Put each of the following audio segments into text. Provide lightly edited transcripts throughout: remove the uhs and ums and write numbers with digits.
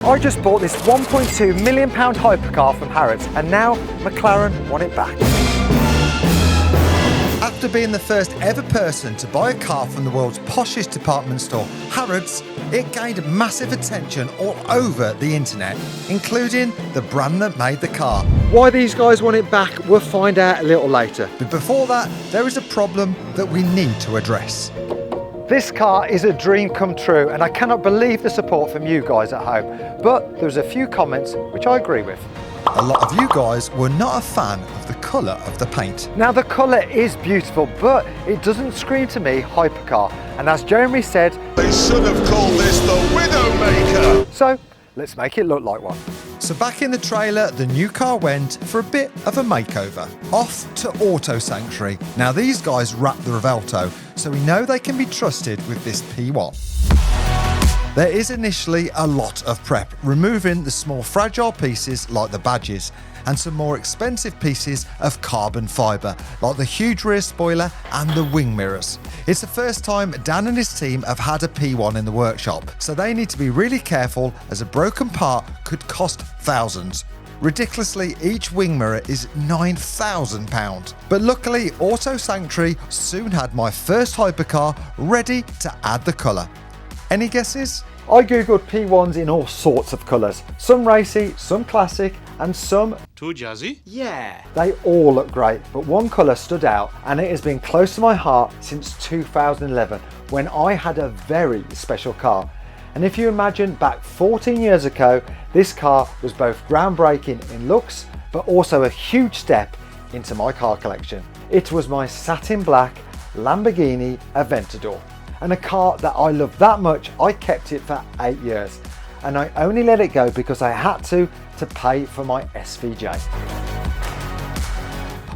I just bought this £1.2 million hypercar from Harrods, and now McLaren want it back. After being the first ever person to buy a car from the world's poshest department store, Harrods, it gained massive attention all over the internet, including the brand that made the car. Why these guys want it back, we'll find out a little later. But before that, there is a problem that we need to address. This car is a dream come true, and I cannot believe the support from you guys at home. But there's a few comments which I agree with. A lot of you guys were not a fan of the colour of the paint. Now the colour is beautiful, but it doesn't scream to me hypercar. And as Jeremy said, they should have called this the Widowmaker. So let's make it look like one. So back in the trailer, the new car went for a bit of a makeover. Off to Auto Sanctuary. Now these guys wrap the Revelto, so we know they can be trusted with this P1. There is initially a lot of prep, removing the small fragile pieces like the badges, and some more expensive pieces of carbon fibre, like the huge rear spoiler and the wing mirrors. It's the first time Dan and his team have had a P1 in the workshop, so they need to be really careful as a broken part could cost thousands. Ridiculously, each wing mirror is £9,000. But luckily, Auto Sanctuary soon had my first hypercar ready to add the colour. Any guesses? I googled P1s in all sorts of colours. Some racy, some classic, and some... Too jazzy? Yeah. They all look great, but one colour stood out, and it has been close to my heart since 2011, when I had a very special car. And if you imagine back 14 years ago, this car was both groundbreaking in looks, but also a huge step into my car collection. It was my satin black Lamborghini Aventador. And a car that I loved that much, I kept it for 8 years. And I only let it go because I had to pay for my SVJ.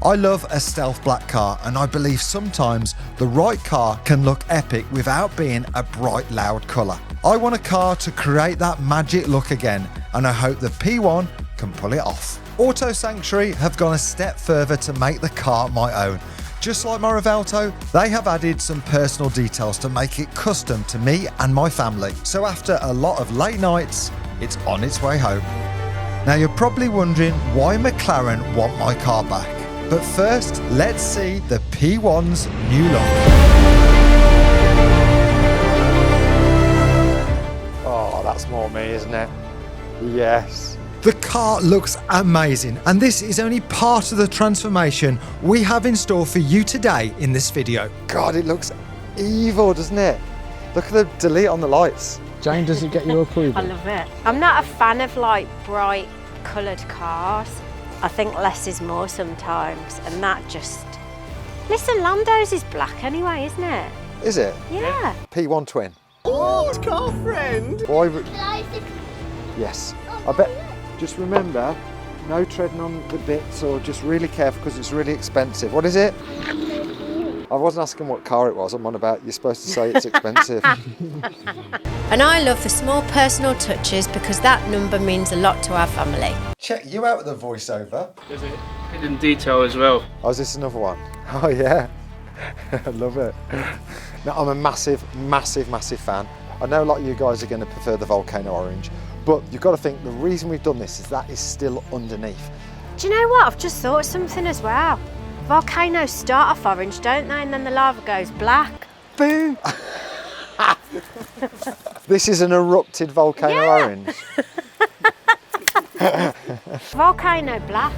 I love a stealth black car, and I believe sometimes the right car can look epic without being a bright, loud colour. I want a car to create that magic look again, and I hope the P1 can pull it off. Auto Sanctuary have gone a step further to make the car my own. Just like my Revelto, they have added some personal details to make it custom to me and my family. So after a lot of late nights, it's on its way home. Now you're probably wondering why McLaren want my car back. But first, let's see the P1's new look. Oh, that's more me, isn't it? Yes. The car looks amazing, and this is only part of the transformation we have in store for you today in this video. God, it looks evil, doesn't it? Look at the delete on the lights. Jane, does it get your approval? I love it. I'm not a fan of like bright coloured cars. I think less is more sometimes, and that just... Listen, Lando's is black anyway, isn't it? Is it? Yeah. P1 twin. Oh, car friend. Why? Yes. I bet. Just remember, no treading on the bits, or just really careful because it's really expensive. What is it? I wasn't asking what car it was. I'm on about you're supposed to say it's expensive. And I love the small personal touches because that number means a lot to our family. Check you out with the voiceover. There's a hidden detail as well. Oh, is this another one? Oh yeah. I love it. No, I'm a massive fan. I know a lot of you guys are going to prefer the volcano orange, but you've got to think the reason we've done this is that is still underneath. Do you know what? I've just thought of something as well. Volcanoes start off orange, don't they? And then the lava goes black. Boom! This is an erupted volcano orange. Volcano black.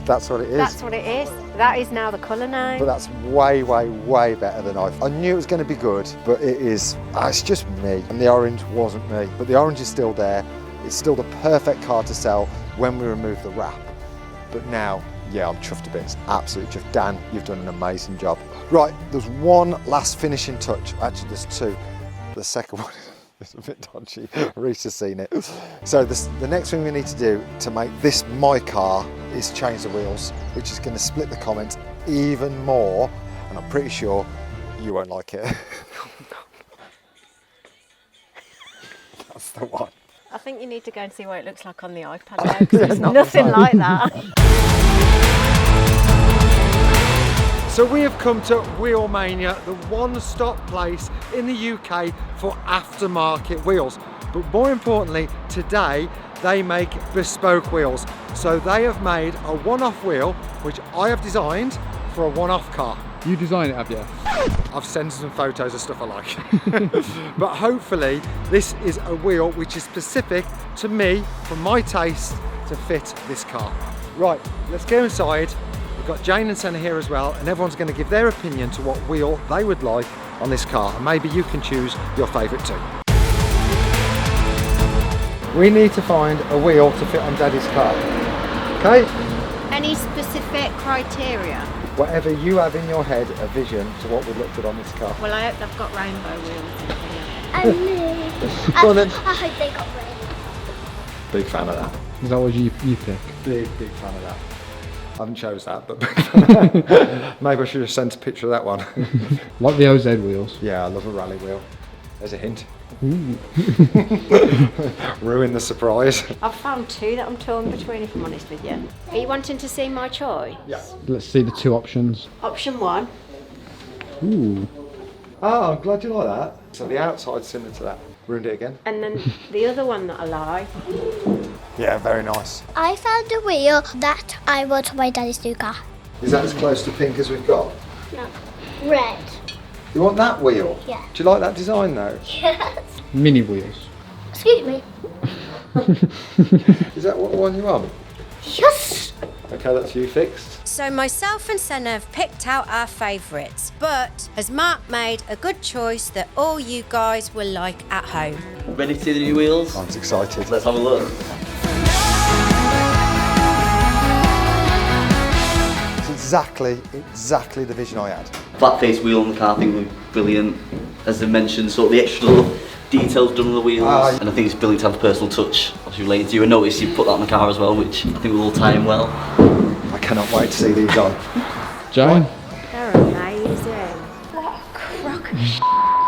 That's what it is. That's what it is. That is now the colour name. But that's way better than I knew it was going to be good, but it is. It's just me. And the orange wasn't me. But the orange is still there. It's still the perfect car to sell when we remove the wrap. But now, yeah, I'm chuffed a bit. It's absolutely chuffed. Dan, you've done an amazing job. Right, there's one last finishing touch. Actually, there's two. The second one is a bit dodgy. Reese has seen it. So the next thing we need to do to make this my car is change the wheels, which is going to split the comments even more, and I'm pretty sure you won't like it. That's the one. I think you need to go and see what it looks like on the iPad now, because it's nothing like that. So we have come to Wheelmania, the one-stop place in the UK for aftermarket wheels. But more importantly, today they make bespoke wheels. So they have made a one-off wheel, which I have designed for a one-off car. You designed it, have you? I've sent some photos of stuff I like. But hopefully this is a wheel which is specific to me, for my taste, to fit this car. Right, let's go inside. We've got Jane and Senna here as well, and everyone's going to give their opinion to what wheel they would like on this car, and maybe you can choose your favourite too. We need to find a wheel to fit on Daddy's car. Okay? Any specific criteria? Whatever you have in your head, a vision to what would look good on this car. Well, I hope they've got rainbow wheels in here. And me. Go on then. I hope they got red. Big fan of that. Is that what you pick? Big fan of that. I haven't chose that, but big fan. Maybe I should have sent a picture of that one. Like the OZ wheels. Yeah, I love a rally wheel. There's a hint. Ruin the surprise. I've found two that I'm torn between, if I'm honest with you. Are you wanting to see my choice? Yeah. Let's see the two options. Option one. Ooh. Oh, I'm glad you like that. So the outside's similar to that. Ruined it again. And then the other one that I like. Yeah, very nice. I found a wheel that I want on my daddy's new car. Is that as close to pink as we've got? No. Red. You want that wheel? Yeah. Do you like that design though? Yes. Mini wheels. Excuse me. Is that what one you want? Yes. Okay, that's you fixed. So myself and Senna have picked out our favourites, but has Mark made a good choice that all you guys will like at home? Ready to see the new wheels? I'm excited. Let's have a look. It's exactly the vision I had. Flat face wheel on the car, I think would be brilliant. As I mentioned, sort of the extra little details done on the wheels. And I think it's brilliant to have a personal touch, obviously related to you. I noticed you put that on the car as well, which I think will all tie in well. I cannot wait to see these on. Jane? They're amazing. What a crock of sh**.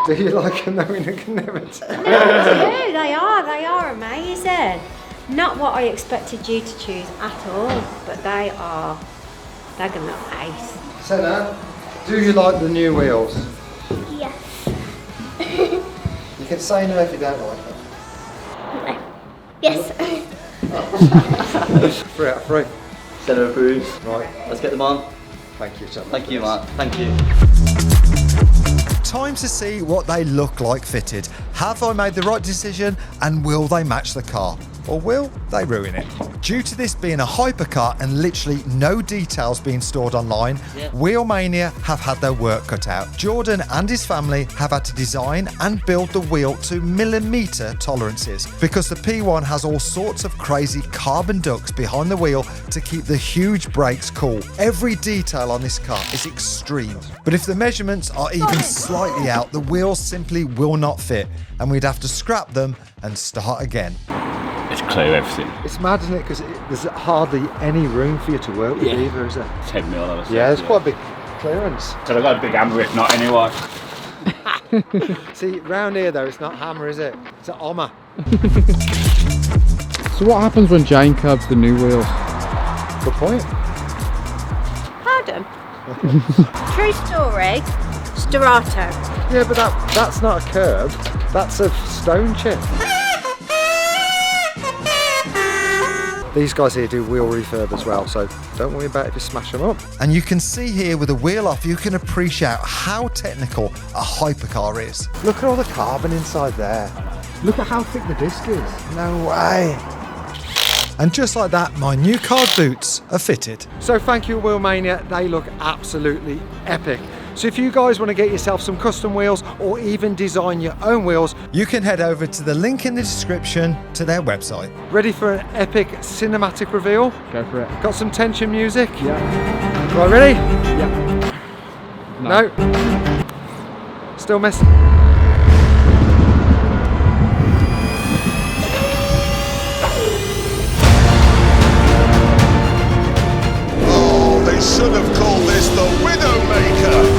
Do you like them though in a Kinetics? No, they are amazing. Not what I expected you to choose at all, but they're gonna look ace. Senna, do you like the new wheels? Yes. You can say no if you don't like them. No. Yes. 3 out of 3. Senna approves. Right, Let's get them on. thank you so much. Thank you, Mark. Thank you. Time to see what they look like fitted. Have I made the right decision, and will they match the car? Or will they ruin it? Due to this being a hypercar and literally no details being stored online, Wheelmania have had their work cut out. Jordan and his family have had to design and build the wheel to millimetre tolerances because the P1 has all sorts of crazy carbon ducts behind the wheel to keep the huge brakes cool. Every detail on this car is extreme, but if the measurements are even slightly out, the wheels simply will not fit and we'd have to scrap them and start again. It's clear everything. It's mad, isn't it? Because there's hardly any room for you to work with either, is there? 10 mil, I was Yeah, it's quite a big clearance. So I've got a big hammer, if not anyway. See, round here though, it's not hammer, is it? It's an Oma. So what happens when Jane curbs the new wheels? Good point. Pardon? True story. Storato. Yeah, but that's not a curb. That's a stone chip. These guys here do wheel refurb as well, so don't worry about if you smash them up. And you can see here with the wheel off, you can appreciate how technical a hypercar is. Look at all the carbon inside there. Look at how thick the disc is. No way. And just like that, my new car boots are fitted. So thank you, Wheelmania. They look absolutely epic. So if you guys want to get yourself some custom wheels or even design your own wheels, you can head over to the link in the description to their website. Ready for an epic cinematic reveal? Go for it. Got some tension music? Yeah. Right, ready? Yeah. No. Still missing. Oh, they should have called this the Widowmaker.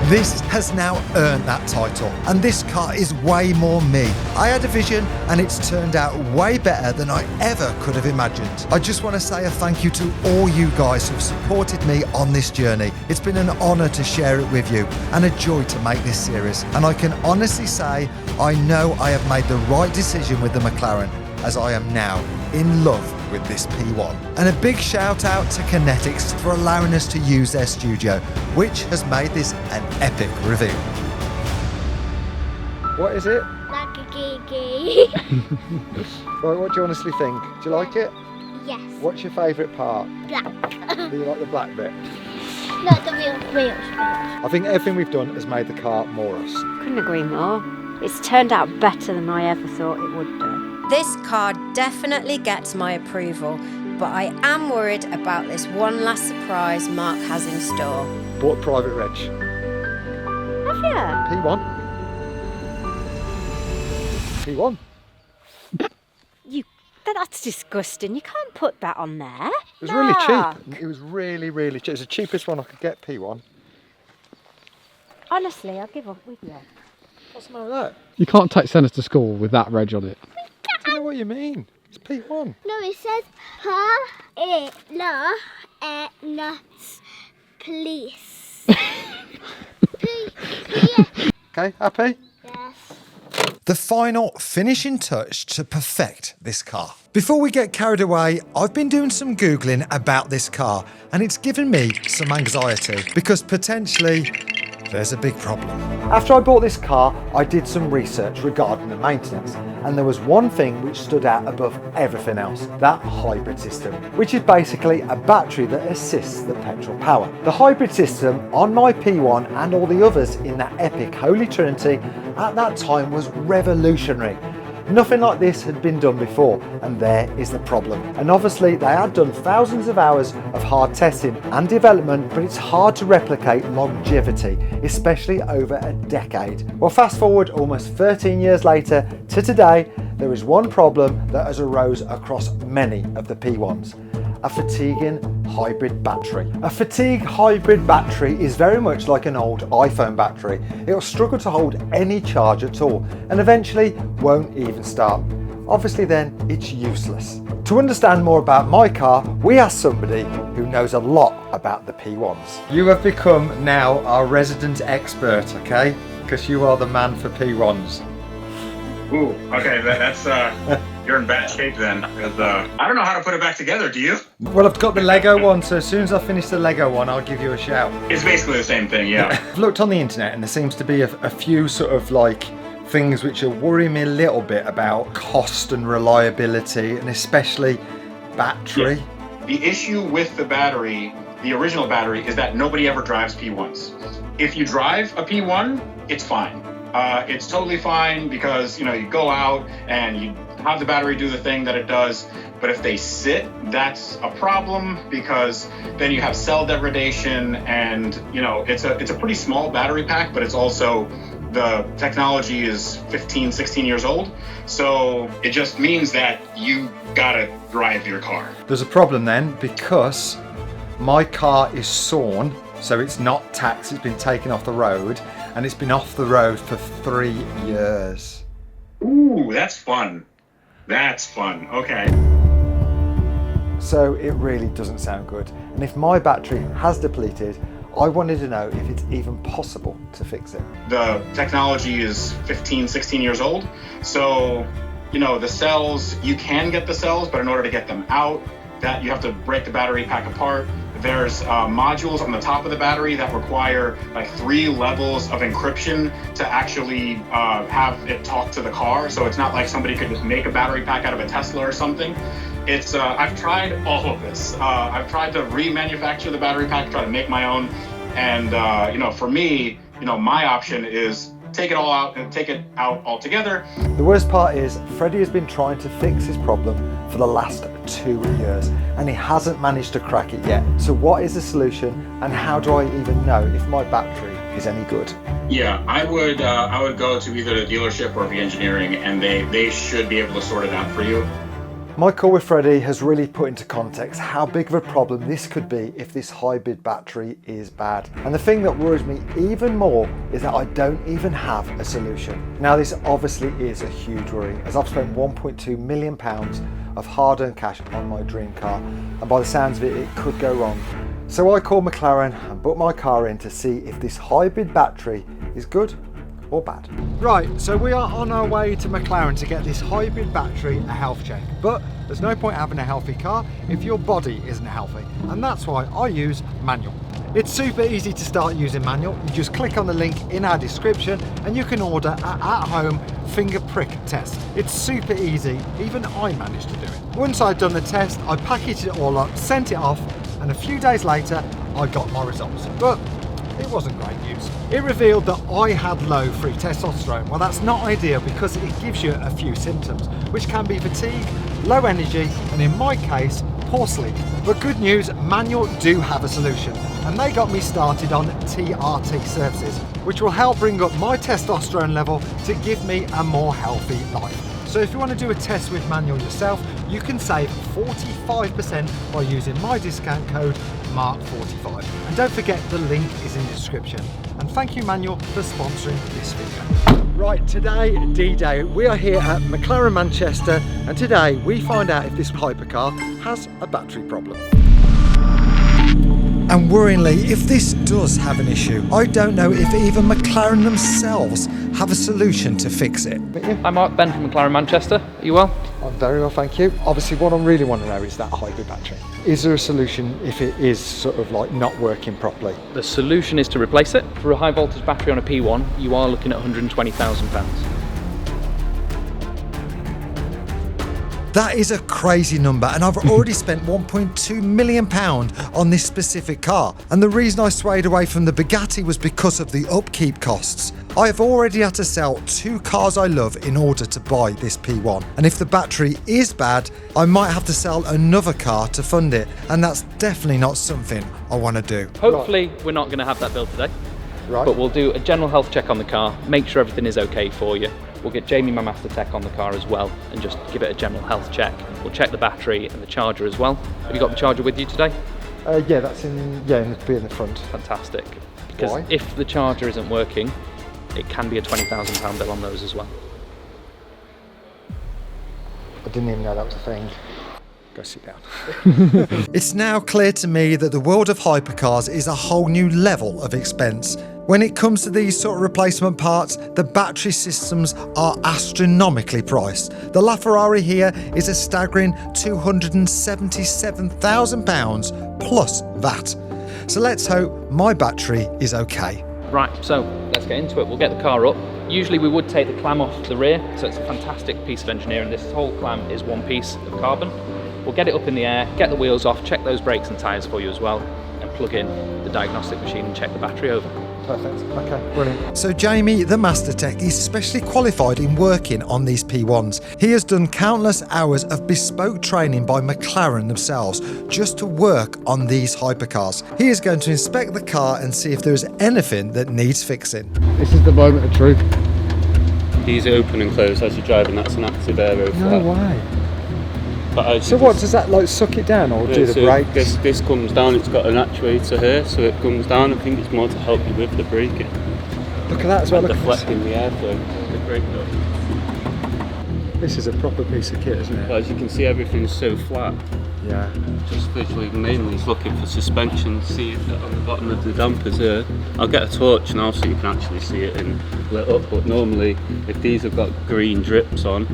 This has has now earned that title, and this car is way more me. I had a vision and it's turned out way better than I ever could have imagined. I just want to say a thank you to all you guys who've supported me on this journey. It's been an honour to share it with you and a joy to make this series, and I can honestly say I know I have made the right decision with the McLaren, as I am now in love with this P1. And a big shout out to Kinetics for allowing us to use their studio, which has made this an epic review. What is it? Like a gigi. Right, what do you honestly think? Do you like it? Yes. What's your favourite part? Black. Do you like the black bit? Not the wheels. I think everything we've done has made the car more us. Couldn't agree more. It's turned out better than I ever thought it would do. This car definitely gets my approval, but I am worried about this one last surprise Mark has in store. Bought private reg. Have you? P1. P1. That's disgusting. You can't put that on there. It was really cheap. It was really, really cheap. It was the cheapest one I could get, P1. Honestly, I'll give up with you. What's the matter with that? You can't take Senna to school with that reg on it. I don't know what you mean. It's P1. No, it says nuts, please. Okay, happy? Yes. The final finishing touch to perfect this car. Before we get carried away, I've been doing some Googling about this car, and it's given me some anxiety because potentially there's a big problem. After I bought this car, I did some research regarding the maintenance, and there was one thing which stood out above everything else, that hybrid system, which is basically a battery that assists the petrol power. The hybrid system on my P1 and all the others in that epic Holy Trinity at that time was revolutionary. Nothing like this had been done before, and there is the problem. And obviously they had done thousands of hours of hard testing and development, but it's hard to replicate longevity, especially over a decade. Well, fast forward almost 13 years later to today, there is one problem that has arose across many of the P1s. A fatiguing hybrid battery. A fatigue hybrid battery is very much like an old iPhone battery. It'll struggle to hold any charge at all and eventually won't even start. Obviously then it's useless. To understand more about my car, we asked somebody who knows a lot about the P1s. You have become now our resident expert, okay? Because you are the man for P1s. Ooh, okay, that's you're in bad shape then. Because I don't know how to put it back together. Do you? Well, I've got the Lego one, so as soon as I finish the Lego one, I'll give you a shout. It's basically the same thing, yeah. I've looked on the internet and there seems to be a few sort of like things which are worrying me a little bit about cost and reliability, and especially battery. Yeah. The issue with the battery, the original battery, is that nobody ever drives P1s. If you drive a P1, it's fine. It's totally fine because, you know, you go out and you have the battery do the thing that it does. But if they sit, that's a problem because then you have cell degradation, and, you know, it's a pretty small battery pack, but it's also, the technology is 15, 16 years old. So it just means that you gotta drive your car. There's a problem then because my car is sawn, so it's not taxed, it's been taken off the road, and it's been off the road for 3 years. Ooh, that's fun. That's fun, okay. So it really doesn't sound good. And if my battery has depleted, I wanted to know if it's even possible to fix it. The technology is 15, 16 years old. So, you know, the cells, you can get the cells, but in order to get them out, that you have to break the battery pack apart. There's modules on the top of the battery that require like 3 levels of encryption to actually have it talk to the car. So it's not like somebody could just make a battery pack out of a Tesla or something. It's I've tried all of this. I've tried to remanufacture the battery pack, try to make my own. And you know, for me, you know, my option is take it all out and take it out altogether. The worst part is Freddie has been trying to fix his problem for the last 2 years and he hasn't managed to crack it yet. So what is the solution, and how do I even know if my battery is any good? Yeah, I would go to either the dealership or the engineering, and they should be able to sort it out for you. My call with Freddie has really put into context how big of a problem this could be if this hybrid battery is bad. And the thing that worries me even more is that I don't even have a solution. Now this obviously is a huge worry, as I've spent £1.2 million of hard-earned cash on my dream car, and by the sounds of it, it could go wrong. So I called McLaren and booked my car in to see if this hybrid battery is good or bad. Right, so we are on our way to McLaren to get this hybrid battery a health check. But there's no point having a healthy car if your body isn't healthy. And that's why I use manual. It's super easy to start using manual. You just click on the link in our description and you can order an at-home finger prick test. It's super easy, even I managed to do it. Once I'd done the test, I packaged it all up, sent it off, and a few days later, I got my results. But it wasn't great news. It revealed that I had low free testosterone. Well, that's not ideal because it gives you a few symptoms, which can be fatigue, low energy, and in my case, poor sleep. But good news, Manual do have a solution, and they got me started on TRT services, which will help bring up my testosterone level to give me a more healthy life. So if you want to do a test with Manual yourself, you can save 45% by using my discount code MARK45. And don't forget, the link is in the description. And thank you, Manual, for sponsoring this video. Right, today, D-Day, we are here at McLaren Manchester, and today we find out if this hypercar has a battery problem. And worryingly, if this does have an issue, I don't know if even McLaren themselves have a solution to fix it. I'm Mark, Ben from McLaren Manchester. Are you well? I'm very well, thank you. Obviously, what I really want to know is that hybrid battery. Is there a solution if it is sort of like not working properly? The solution is to replace it. For a high voltage battery on a P1, you are looking at £120,000. That is a crazy number, and I've already spent £1.2 million on this specific car. And the reason I swayed away from the Bugatti was because of the upkeep costs. I have already had to sell 2 cars I love in order to buy this P1. And if the battery is bad, I might have to sell another car to fund it. And that's definitely not something I want to do. Hopefully, we're not going to have that build today. Right. But we'll do a general health check on the car, make sure everything is okay for you. We'll get Jamie, my master tech, on the car as well and just give it a general health check. We'll check the battery and the charger as well. Have you got the charger with you today? Yeah, that's in the front. Fantastic. Because Why? if the charger isn't working, it can be a £20,000 bill on those as well. I didn't even know that was a thing. Go sit down. It's now clear to me that the world of hypercars is a whole new level of expense. When it comes to these sort of replacement parts, the battery systems are astronomically priced. The LaFerrari here is a staggering £277,000 plus VAT. So let's hope my battery is okay. Right, so let's get into it. We'll get the car up. Usually we would take the clam off the rear, so it's a fantastic piece of engineering. This whole clam is one piece of carbon. We'll get it up in the air, get the wheels off, check those brakes and tyres for you as well, and plug in the diagnostic machine and check the battery over. Perfect. Okay, brilliant. So Jamie, the Master Tech, is specially qualified in working on these P1s. He has done countless hours of bespoke training by McLaren themselves just to work on these hypercars. He is going to inspect the car and see if there is anything that needs fixing. This is the moment of truth. These are open and closed as you're driving. That's an active aero No flap. way. But So what, does that like suck it down or do the so brakes? This comes down, it's got an actuator here, so it comes down. I think it's more to help you with the braking. Look at that as well. And Look at deflecting the airflow, the brake duct. this is a proper piece of kit, isn't it? But as you can see, everything's so flat. Yeah. Just visually, mainly it's looking for suspension. See it on the bottom of the dampers here. I'll get a torch now so you can actually see it in lit up. But normally, if these have got green drips on,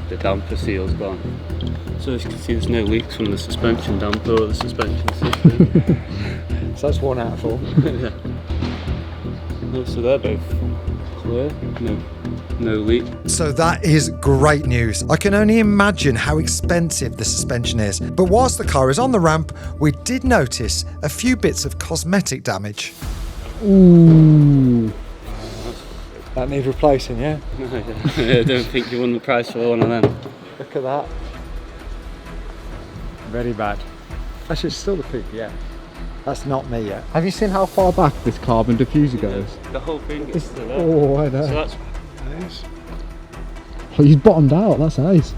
the damper seal's gone. So as you can see, there's no leaks from the suspension damper or the suspension system. So that's 1 out of 4. Yeah. So they're both clear. No leak. So that is great news. I can only imagine how expensive the suspension is. But whilst the car is on the ramp, we did notice a few bits of cosmetic damage. Ooh. That needs replacing, yeah? I don't think you won the prize for one of them. Look at that. Very bad. Actually, it's still the PPF. That's not me yet. Have you seen how far back this carbon diffuser goes? The whole thing is still there. Oh, I know. So that's Oh, he's bottomed out, that's nice.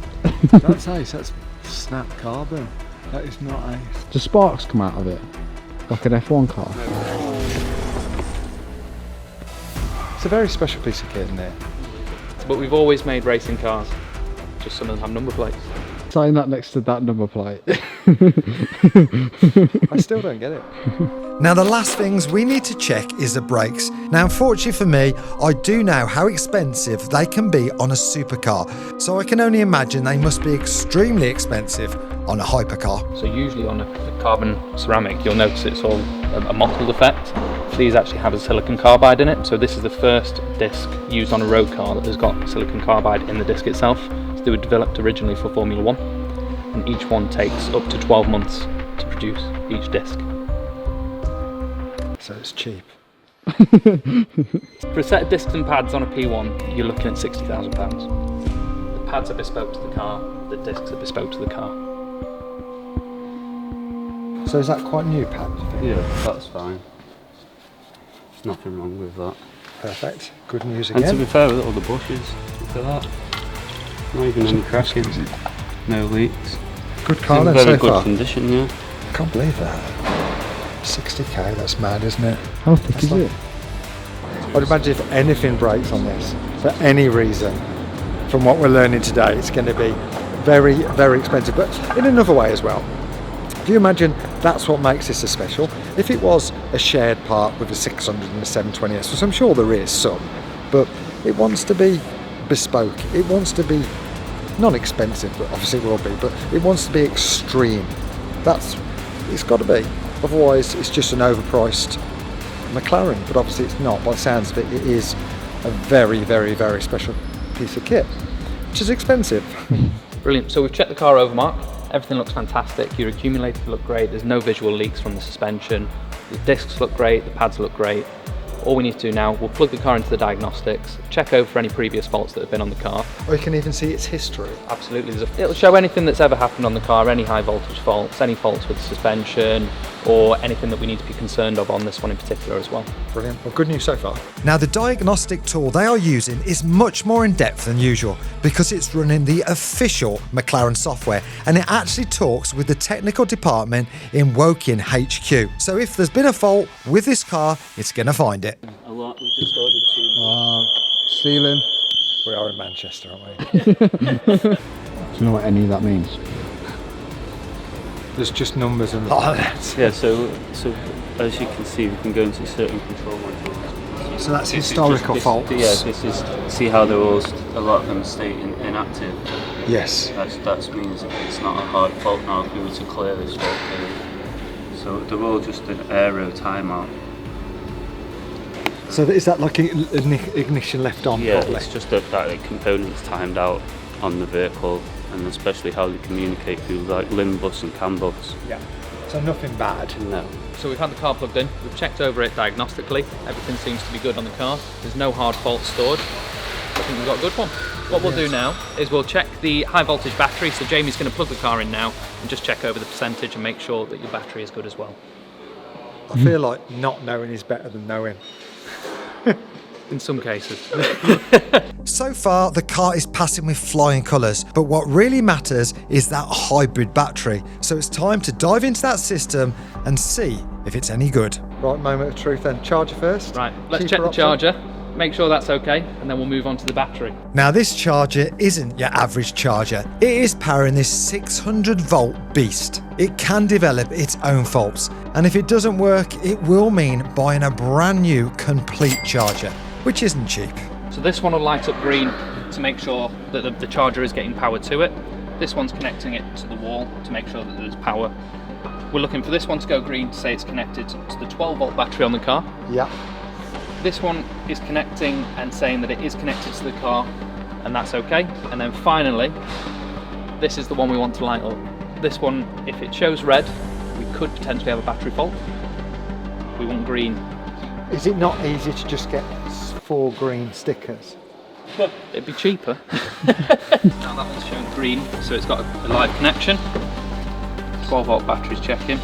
That's ace, that's snap carbon. That is not ace. Do sparks come out of it? Like an F1 car? It's a very special piece of kit, isn't it? But we've always made racing cars, just some of them have number plates. Saying that next to that number plate. I still don't get it. Now the last things we need to check is the brakes. Now unfortunately for me, I do know how expensive they can be on a supercar, so I can only imagine they must be extremely expensive on a hypercar. So usually on a carbon ceramic, you'll notice it's all a mottled effect. These actually have a silicon carbide in it, so this is the first disc used on a road car that has got silicon carbide in the disc itself. So they were developed originally for Formula 1, and each one takes up to 12 months to produce each disc. So it's cheap. For a set of discs and pads on a P1, you're looking at £60,000. The pads are bespoke to the car, the discs are bespoke to the car. So is that quite new, Pat? Yeah, that's fine. There's nothing wrong with that. Perfect. Good news And to again. be fair, with all the bushes, look at that. Not even any cracking, no leaks. Good It's car in then very so good far. condition, yeah. Can't believe that. 60k, that's mad, isn't it? How thick is it? I'd imagine if anything breaks on this, for any reason, from what we're learning today, it's going to be very, very expensive, but in another way as well. If you imagine that's what makes this so special, if it was a shared part with a 600 and a 720S, which I'm sure there is some, but it wants to be bespoke, it wants to be non-expensive, but obviously it will be, but it wants to be extreme. It's got to be. Otherwise, it's just an overpriced McLaren, but obviously it's not. By the sounds of it, it is a very, very, very special piece of kit, which is expensive. Brilliant. So we've checked the car over, Mark. Everything looks fantastic. Your accumulators look great. There's no visual leaks from the suspension. The discs look great. The pads look great. All we need to do now, we'll plug the car into the diagnostics, check over for any previous faults that have been on the car. Or you can even see its history. Absolutely. It'll show anything that's ever happened on the car, any high voltage faults, any faults with suspension, or anything that we need to be concerned of on this one in particular as well. Brilliant. Well, good news so far. Now the diagnostic tool they are using is much more in depth than usual because it's running the official McLaren software and it actually talks with the technical department in Woking HQ. So if there's been a fault with this car, it's going to find it. A lot, we just ordered 2 more. Ceiling. We are in Manchester, aren't we? Do you know what any of that means? There's just numbers and letters. Yeah, so as you can see, we can go into certain control modules. So that's This is historical just- faults. Yeah, this is, see how they're all, a lot of them stay inactive. Yes. That means it's not a hard fault now if we were to clear this fault period. So they're all just an aero timeout. So is that like ignition left on? Yeah, probably? it's just that the components timed out on the vehicle, and especially how they communicate through like limb bus and CAN bus. Yeah. So nothing bad. No. So we've had the car plugged in, we've checked over it diagnostically, everything seems to be good on the car, there's no hard faults stored. I think we've got a good one. What we'll do now is we'll check the high voltage battery, so Jamie's going to plug the car in now and just check over the percentage and make sure that your battery is good as well. I feel like not knowing is better than knowing. In some cases. So far, the car is passing with flying colours, but what really matters is that hybrid battery. So it's time to dive into that system and see if it's any good. Right, moment of truth then. Charger first. Right, let's Cheaper check the option. charger, make sure that's okay, and then we'll move on to the battery. Now this charger isn't your average charger. It is powering this 600 volt beast. It can develop its own faults, and if it doesn't work, it will mean buying a brand new complete charger, which isn't cheap. So this one will light up green to make sure that the charger is getting power to it. This one's connecting it to the wall to make sure that there's power. We're looking for this one to go green to say it's connected to the 12 volt battery on the car. Yeah. This one is connecting and saying that it is connected to the car, and that's okay. And then finally, this is the one we want to light up. This one, if it shows red, we could potentially have a battery fault. We want green. Is it not easy to just get 4 green stickers? It'd be cheaper. Now that one's showing green, so it's got a live connection. 12 volt battery's checking.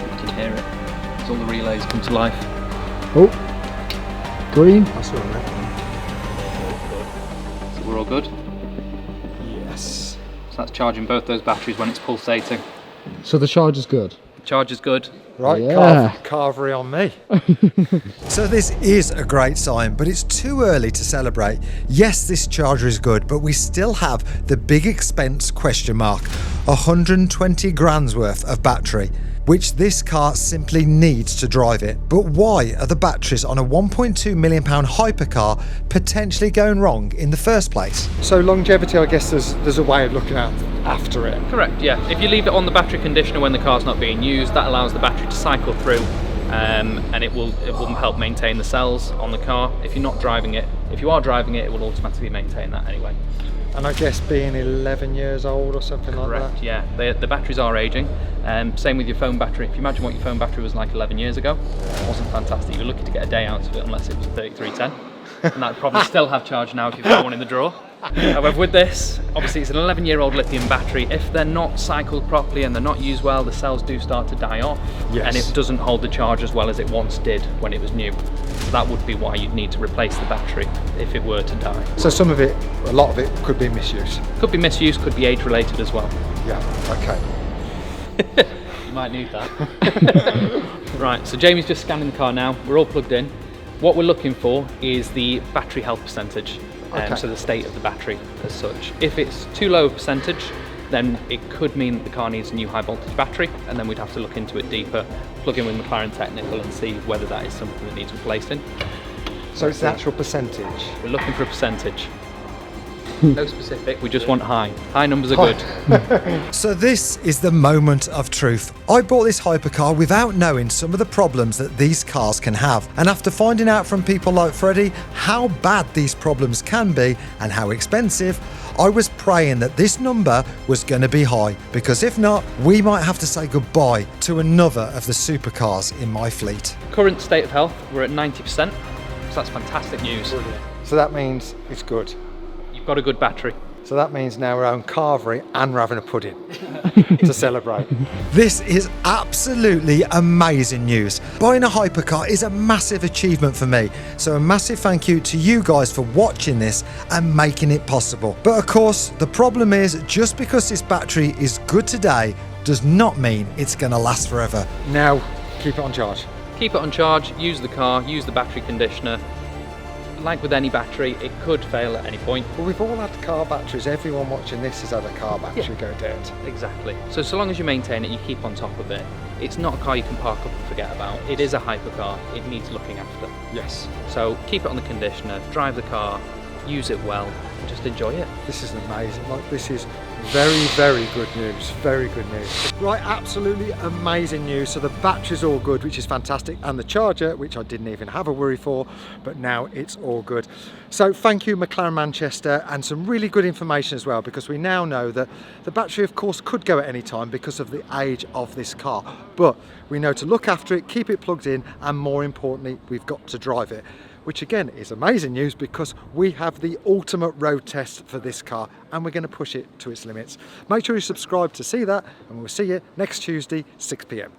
You can hear it as all the relays come to life. Oh, green. I saw a red one. So we're all good. Yes. So that's charging both those batteries when it's pulsating. So the charge is good. Charge is good. Right, Yeah. carvery on me. So this is a great sign, but it's too early to celebrate. Yes, this charger is good, but we still have the big expense question mark. 120 grand's worth of battery, which this car simply needs to drive it. But why are the batteries on a £1.2 million hypercar potentially going wrong in the first place? So longevity, I guess there's a way of looking at after it. Correct, yeah. If you leave it on the battery conditioner when the car's not being used, that allows the battery to cycle through, and it will help maintain the cells on the car. If you are driving it, it will automatically maintain that anyway. And I guess being 11 years old or something like Correct, that. yeah. The batteries are aging. Same with your phone battery. If you imagine what your phone battery was like 11 years ago, it wasn't fantastic. You're lucky to get a day out of it unless it was 3310. And that'd probably still have charge now if you've got one in the drawer. However, with this, obviously it's an 11-year-old lithium battery. If they're not cycled properly and they're not used well, the cells do start to die off. Yes. And it doesn't hold the charge as well as it once did when it was new. So that would be why you'd need to replace the battery if it were to die. So some of it, a lot of it could be misuse. Could be misuse, could be age-related as well. Yeah, okay. You might need that. Right, so Jamie's just scanning the car now. We're all plugged in. What we're looking for is the battery health percentage. Okay. So the state of the battery as such. If it's too low a percentage, then it could mean that the car needs a new high voltage battery, and then we'd have to look into it deeper, plug in with Mclaren Technical and see whether that is something that needs replacing. So it's the actual percentage? We're looking for a percentage. No specific, we just want high. High numbers are good. So this is the moment of truth. I bought this hypercar without knowing some of the problems that these cars can have. And after finding out from people like Freddie how bad these problems can be and how expensive, I was praying that this number was going to be high, because if not, we might have to say goodbye to another of the supercars in my fleet. Current state of health, we're at 90%, so that's fantastic news. So that means it's good. You've got a good battery. So that means now we're having carvery and we're having a pudding to celebrate. This is absolutely amazing news. Buying a hypercar is a massive achievement for me. So a massive thank you to you guys for watching this and making it possible. But of course, the problem is just because this battery is good today does not mean it's going to last forever. Now, keep it on charge. Keep it on charge, use the car, use the battery conditioner. Like with any battery, it could fail at any point. Well, we've all had car batteries. Everyone watching this has had a car battery go dead. Exactly. So long as you maintain it, you keep on top of it. It's not a car you can park up and forget about. It is a hypercar. It needs looking after. Yes. So keep it on the conditioner, drive the car, use it well, and just enjoy it. This is amazing. Like, this is very, very good news. Very good news. Right, absolutely amazing news. So the battery's all good, which is fantastic, and the charger, which I didn't even have a worry for, but now it's all good. So thank you, McLaren Manchester, and some really good information as well, because we now know that the battery, of course, could go at any time because of the age of this car, but we know to look after it, keep it plugged in, and more importantly, we've got to drive it. Which again is amazing news, because we have the ultimate road test for this car and we're going to push it to its limits. Make sure you subscribe to see that, and we'll see you next Tuesday, 6 p.m.